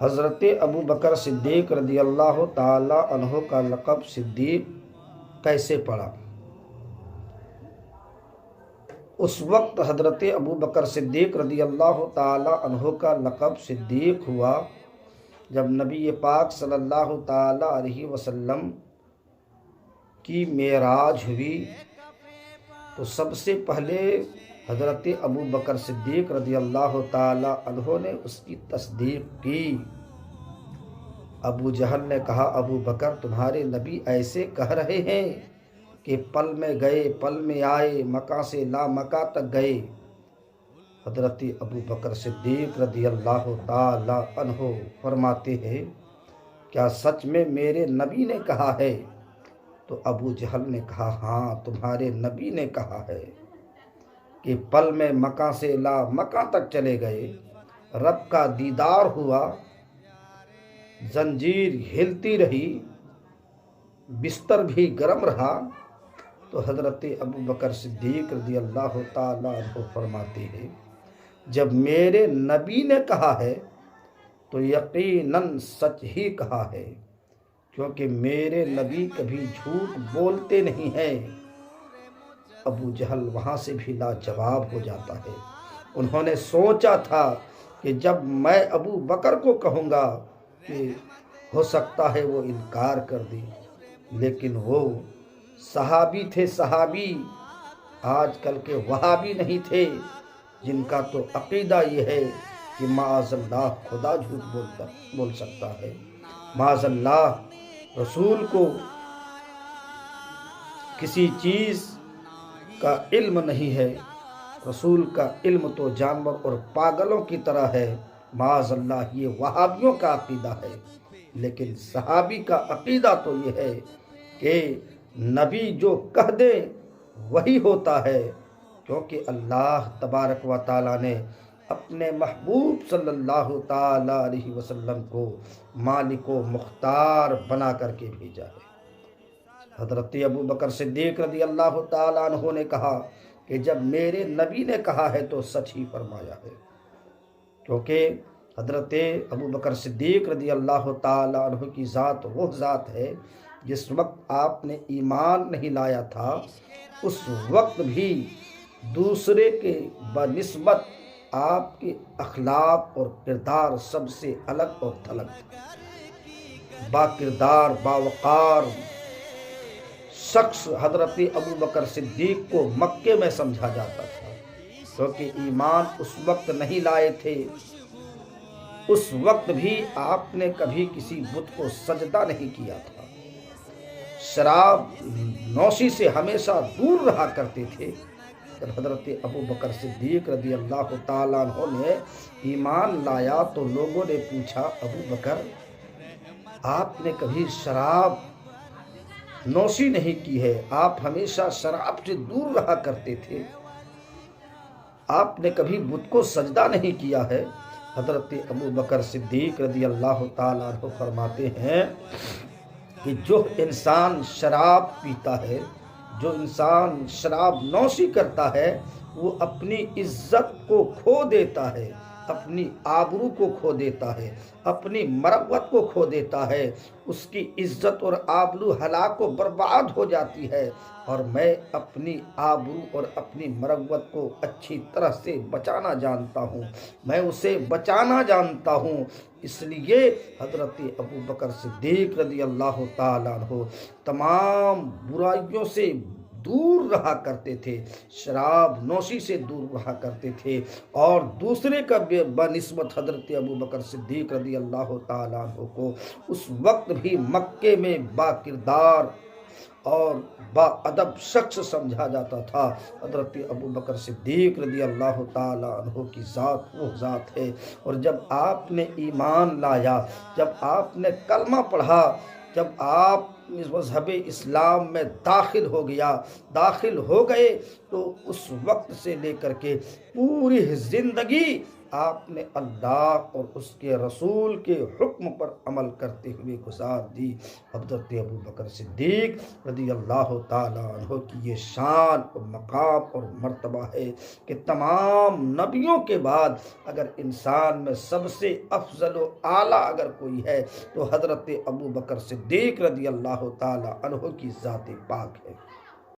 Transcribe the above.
حضرت ابو بکر صدیق رضی اللہ تعالی عنہ کا لقب صدیق کیسے پڑا؟ اس وقت حضرت ابو بکر صدیق رضی اللہ تعالی عنہ کا لقب صدیق ہوا جب نبی پاک صلی اللہ تعالی علیہ وسلم کی معراج ہوئی تو سب سے پہلے حضرت ابو بکر صدیق رضی اللہ تعالی عنہ نے اس کی تصدیق کی۔ ابو جہل نے کہا، ابو بکر تمہارے نبی ایسے کہہ رہے ہیں کہ پل میں گئے پل میں آئے، مکہ سے لا مکہ تک گئے۔ حضرت ابو بکر صدیق رضی اللہ تعالی عنہ فرماتے ہیں، کیا سچ میں میرے نبی نے کہا ہے؟ تو ابو جہل نے کہا، ہاں تمہارے نبی نے کہا ہے کہ پل میں مکہ سے لا مکہ تک چلے گئے، رب کا دیدار ہوا، زنجیر ہلتی رہی، بستر بھی گرم رہا۔ تو حضرت ابو بکر صدیق رضی اللہ تعالیٰ عنہ فرماتے ہیں، جب میرے نبی نے کہا ہے تو یقیناً سچ ہی کہا ہے، کیونکہ میرے نبی کبھی جھوٹ بولتے نہیں ہیں۔ ابو جہل وہاں سے بھی لاجواب ہو جاتا ہے۔ انہوں نے سوچا تھا کہ جب میں ابو بکر کو کہوں گا کہ ہو سکتا ہے وہ انکار کر دے، لیکن وہ صحابی تھے، صحابی، آج کل کے وہابی نہیں تھے جن کا تو عقیدہ یہ ہے کہ معاذ اللہ خدا جھوٹ بول سکتا ہے، معاذ اللہ رسول کو کسی چیز کا علم نہیں ہے، رسول کا علم تو جانور اور پاگلوں کی طرح ہے، معاذ اللہ یہ وہابیوں کا عقیدہ ہے۔ لیکن صحابی کا عقیدہ تو یہ ہے کہ نبی جو کہہ دے وہی ہوتا ہے، کیونکہ اللہ تبارک و تعالیٰ نے اپنے محبوب صلی اللہ تعالی علیہ وسلم کو مالک و مختار بنا کر کے بھیجا ہے۔ حضرت ابو بکر صدیق رضی اللہ تعالیٰ عنہ نے کہا کہ جب میرے نبی نے کہا ہے تو سچ ہی فرمایا ہے، کیونکہ حضرت ابو بکر صدیق رضی اللہ تعالیٰ عنہ کی ذات وہ ذات ہے جس وقت آپ نے ایمان نہیں لایا تھا اس وقت بھی دوسرے کے بنسبت آپ کے اخلاق اور کردار سب سے الگ اور تھلگ تھا۔ با کردار باوقار شخص حضرت ابو بکر صدیق کو مکے میں سمجھا جاتا تھا، کیونکہ ایمان اس وقت نہیں لائے تھے۔ اس وقت بھی آپ نے کبھی کسی بت کو سجدہ نہیں کیا تھا، شراب نوشی سے ہمیشہ دور رہا کرتے تھے۔ جب حضرت ابو بکر صدیق رضی اللہ تعالیٰ عنہ نے ایمان لایا تو لوگوں نے پوچھا، ابو بکر آپ نے کبھی شراب نوشی نہیں کی ہے، آپ ہمیشہ شراب سے دور رہا کرتے تھے، آپ نے کبھی بت کو سجدہ نہیں کیا ہے؟ حضرت ابو بکر صدیق رضی اللہ تعالیٰ عنہ فرماتے ہیں کہ جو انسان شراب پیتا ہے، جو انسان شراب نوشی کرتا ہے، وہ اپنی عزت کو کھو دیتا ہے، اپنی آبرو کو کھو دیتا ہے، اپنی مروت کو کھو دیتا ہے، اس کی عزت اور آبرو ہلاک و برباد ہو جاتی ہے۔ اور میں اپنی آبرو اور اپنی مروت کو اچھی طرح سے بچانا جانتا ہوں، میں اسے بچانا جانتا ہوں، اس لیے حضرت ابو بکر صدیق رضی اللہ تعالیٰ عنہ تمام برائیوں سے دور رہا کرتے تھے، شراب نوشی سے دور رہا کرتے تھے، اور دوسرے کا بنسبت حضرت ابو بکر صدیق رضی اللہ تعالیٰ عنہ کو اس وقت بھی مکے میں با کردار اور با ادب شخص سمجھا جاتا تھا۔ حضرت ابو بکر صدیق رضی اللہ تعالیٰ عنہ کی ذات وہ ذات ہے، اور جب آپ نے ایمان لایا، جب آپ نے کلمہ پڑھا، جب آپ مذہب اسلام میں داخل ہو گئے تو اس وقت سے لے کر کے پوری زندگی آپ نے اللہ اور اس کے رسول کے حکم پر عمل کرتے ہوئے گزار دی۔ حضرت ابو بکر صدیق رضی اللہ تعالیٰ عنہ کی یہ شان اور مقام اور مرتبہ ہے کہ تمام نبیوں کے بعد اگر انسان میں سب سے افضل و اعلیٰ اگر کوئی ہے تو حضرت ابو بکر صدیق رضی اللہ تعالیٰ عنہ کی ذات پاک ہے۔